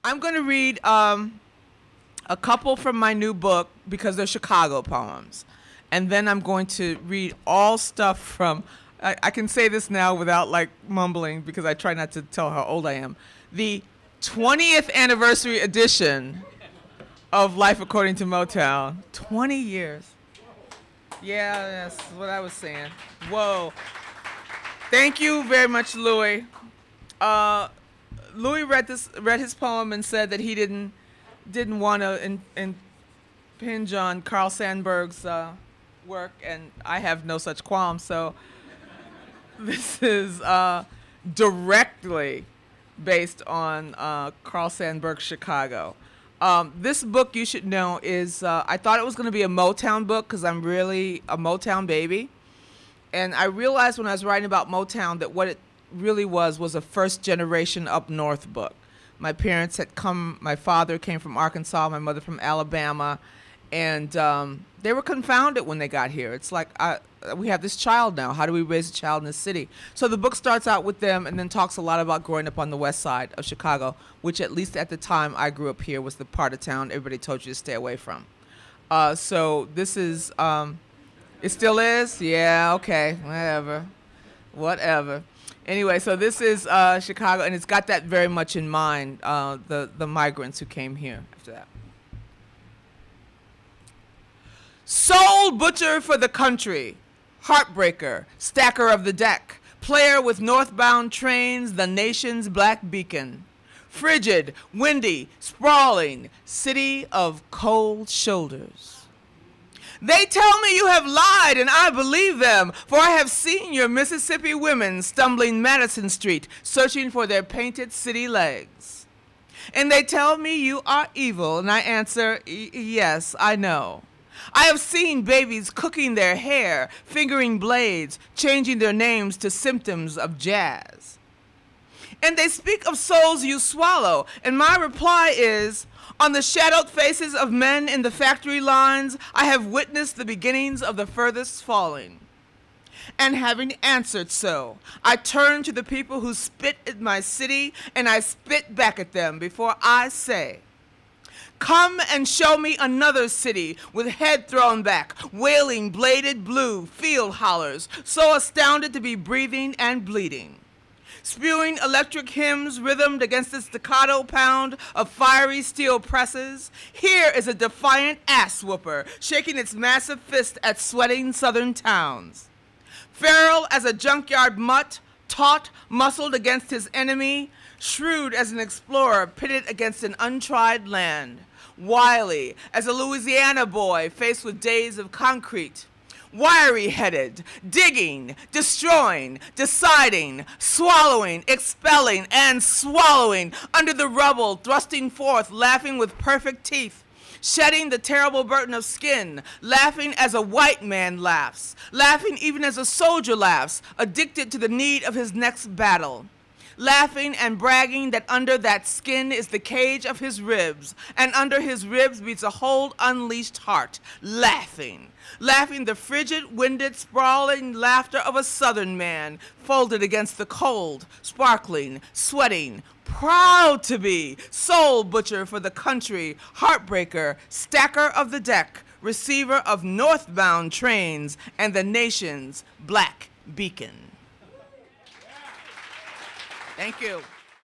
I'm going to read a couple from my new book because they're Chicago poems. And then I'm going to read all stuff from, I can say this now without like mumbling because I try not to tell how old I am. The 20th anniversary edition of Life According to Motown. 20 years. Yeah, that's what I was saying. Whoa. Thank you very much, Louis. Louis read his poem and said that he didn't want to impinge on Carl Sandburg's work, and I have no such qualms. So this is directly based on Carl Sandburg's Chicago. This book, you should know, is I thought it was going to be a Motown book because I'm really a Motown baby. And I realized when I was writing about Motown that what it really was a first generation up north book. My parents had come, my father came from Arkansas, my mother from Alabama, and they were confounded when they got here. It's like, we have this child now. How do we raise a child in this city? So the book starts out with them and then talks a lot about growing up on the west side of Chicago, which at least at the time I grew up here was the part of town everybody told you to stay away from. So this is, it still is? Yeah, okay, whatever. Anyway, so this is Chicago, and it's got that very much in mind, the migrants who came here after that. Soul butcher for the country, heartbreaker, stacker of the deck, player with northbound trains, the nation's black beacon. Frigid, windy, sprawling, city of cold shoulders. They tell me you have lied, and I believe them, for I have seen your Mississippi women stumbling Madison Street, searching for their painted city legs. And they tell me you are evil, and I answer, yes, I know. I have seen babies cooking their hair, fingering blades, changing their names to symptoms of jazz. And they speak of souls you swallow, and my reply is, on the shadowed faces of men in the factory lines, I have witnessed the beginnings of the furthest falling. And having answered so, I turn to the people who spit at my city, and I spit back at them before I say, come and show me another city with head thrown back, wailing bladed blue field hollers, so astounded to be breathing and bleeding. Spewing electric hymns rhythmed against the staccato pound of fiery steel presses, here is a defiant ass whooper shaking its massive fist at sweating southern towns. Feral as a junkyard mutt, taut, muscled against his enemy, shrewd as an explorer pitted against an untried land. Wily as a Louisiana boy faced with days of concrete. Wiry-headed, digging, destroying, deciding, swallowing, expelling, and swallowing under the rubble, thrusting forth, laughing with perfect teeth, shedding the terrible burden of skin, laughing as a white man laughs, laughing even as a soldier laughs, addicted to the need of his next battle. Laughing and bragging that under that skin is the cage of his ribs, and under his ribs beats a whole unleashed heart. Laughing the frigid, winded, sprawling laughter of a southern man, folded against the cold, sparkling, sweating, proud to be soul butcher for the country, heartbreaker, stacker of the deck, receiver of northbound trains, and the nation's black beacon. Thank you.